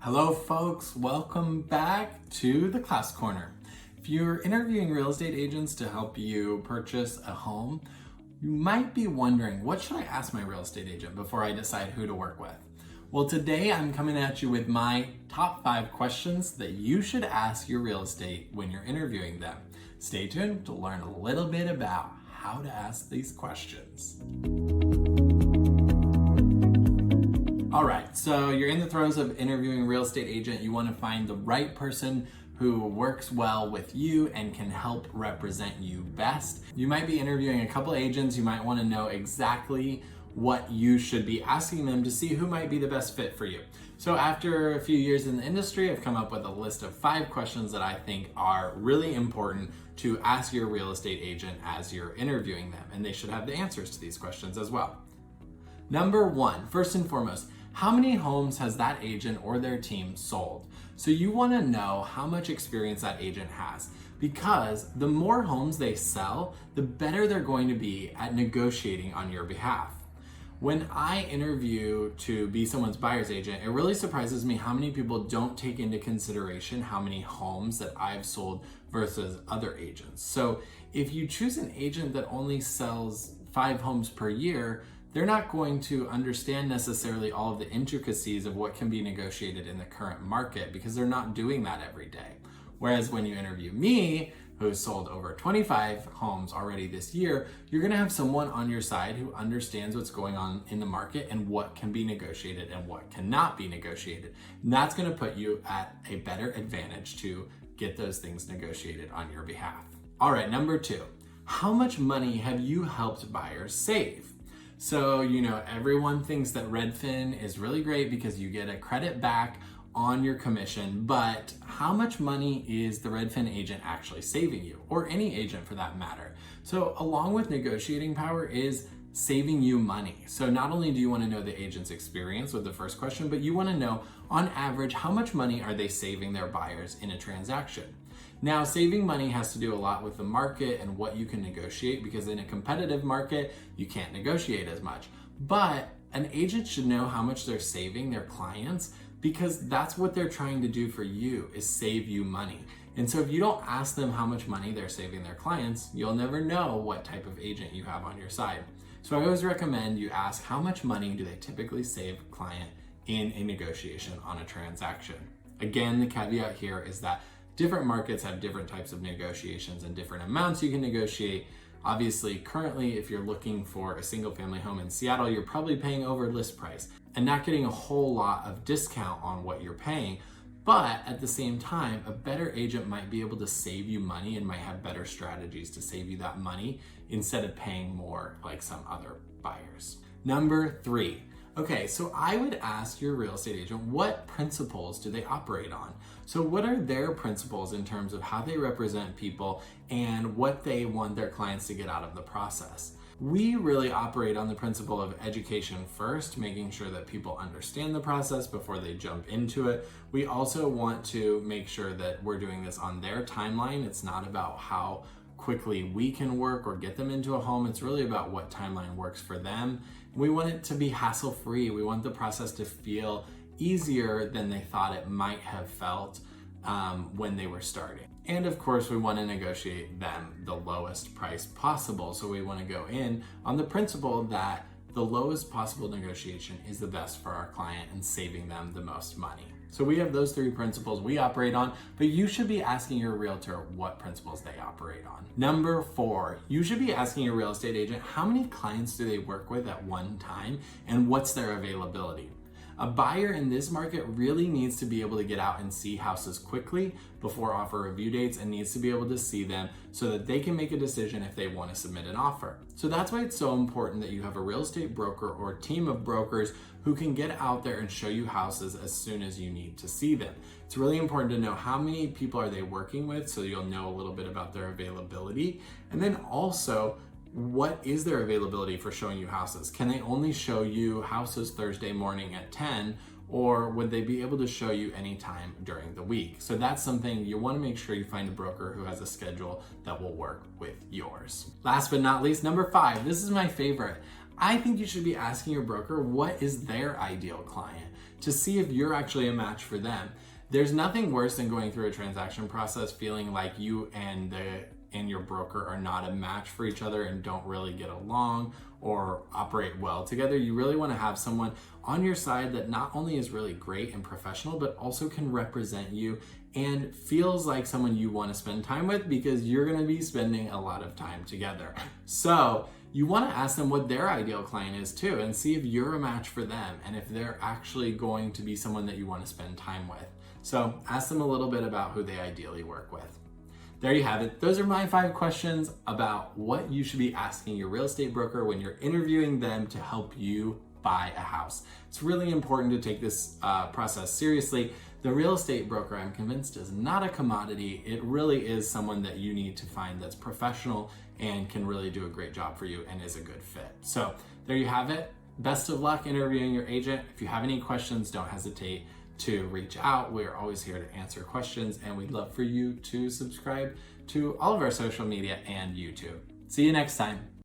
Hello folks, welcome back to the Class Corner. If you're interviewing real estate agents to help you purchase a home, you might be wondering, what should I ask my real estate agent before I decide who to work with? Well, today I'm coming at you with my top 5 questions that you should ask your real estate when you're interviewing them. Stay tuned to learn a little bit about how to ask these questions. All right, so you're in the throes of interviewing a real estate agent. You want to find the right person who works well with you and can help represent you best. You might be interviewing a couple agents. You might want to know exactly what you should be asking them to see who might be the best fit for you. So after a few years in the industry, I've come up with a list of 5 questions that I think are really important to ask your real estate agent as you're interviewing them, and they should have the answers to these questions as well. Number 1, first and foremost, how many homes has that agent or their team sold? So you want to know how much experience that agent has, because the more homes they sell, the better they're going to be at negotiating on your behalf. When I interview to be someone's buyer's agent, it really surprises me how many people don't take into consideration how many homes that I've sold versus other agents. So if you choose an agent that only sells 5 homes per year, they're not going to understand necessarily all of the intricacies of what can be negotiated in the current market, because they're not doing that every day. Whereas when you interview me, who's sold over 25 homes already this year, you're gonna have someone on your side who understands what's going on in the market and what can be negotiated and what cannot be negotiated. And that's gonna put you at a better advantage to get those things negotiated on your behalf. All right, number 2, how much money have you helped buyers save? So, everyone thinks that Redfin is really great because you get a credit back on your commission, but how much money is the Redfin agent actually saving you, or any agent for that matter? So along with negotiating power is saving you money. So not only do you want to know the agent's experience with the first question, but you want to know on average how much money are they saving their buyers in a transaction. Now, saving money has to do a lot with the market and what you can negotiate, because in a competitive market, you can't negotiate as much. But an agent should know how much they're saving their clients, because that's what they're trying to do for you, is save you money. And so if you don't ask them how much money they're saving their clients, you'll never know what type of agent you have on your side. So I always recommend you ask how much money do they typically save a client in a negotiation on a transaction. Again, the caveat here is that different markets have different types of negotiations and different amounts you can negotiate. Obviously, currently, if you're looking for a single family home in Seattle, you're probably paying over list price and not getting a whole lot of discount on what you're paying. But at the same time, a better agent might be able to save you money and might have better strategies to save you that money instead of paying more like some other buyers. Number 3. Okay, so I would ask your real estate agent, what principles do they operate on? So what are their principles in terms of how they represent people and what they want their clients to get out of the process? We really operate on the principle of education first, making sure that people understand the process before they jump into it. We also want to make sure that we're doing this on their timeline. It's not about how quickly we can work or get them into a home. It's really about what timeline works for them. We want it to be hassle-free. We want the process to feel easier than they thought it might have felt when they were starting. And of course, we want to negotiate them the lowest price possible. So we want to go in on the principle that the lowest possible negotiation is the best for our client and saving them the most money. So we have those 3 principles we operate on, but you should be asking your realtor what principles they operate on. Number 4, you should be asking your real estate agent how many clients do they work with at one time and what's their availability. A buyer in this market really needs to be able to get out and see houses quickly before offer review dates, and needs to be able to see them so that they can make a decision if they want to submit an offer. So that's why it's so important that you have a real estate broker or team of brokers who can get out there and show you houses as soon as you need to see them. It's really important to know how many people are they working with, so you'll know a little bit about their availability. And then also, what is their availability for showing you houses? Can they only show you houses Thursday morning at 10, or would they be able to show you anytime during the week? So that's something you want to make sure you find a broker who has a schedule that will work with yours. Last but not least, number 5, this is my favorite. I think you should be asking your broker, what is their ideal client? to see if you're actually a match for them. There's nothing worse than going through a transaction process feeling like you and your broker are not a match for each other and don't really get along or operate well together. You really want to have someone on your side that not only is really great and professional, but also can represent you and feels like someone you want to spend time with, because you're going to be spending a lot of time together. So you want to ask them what their ideal client is too, and see if you're a match for them and if they're actually going to be someone that you want to spend time with. So ask them a little bit about who they ideally work with. There you have it. Those are my 5 questions about what you should be asking your real estate broker when you're interviewing them to help you buy a house. It's really important to take this process seriously. The real estate broker, I'm convinced, is not a commodity. It really is someone that you need to find that's professional and can really do a great job for you and is a good fit. So there you have it. Best of luck interviewing your agent. If you have any questions, don't hesitate to reach out. We're always here to answer questions, and we'd love for you to subscribe to all of our social media and YouTube. See you next time.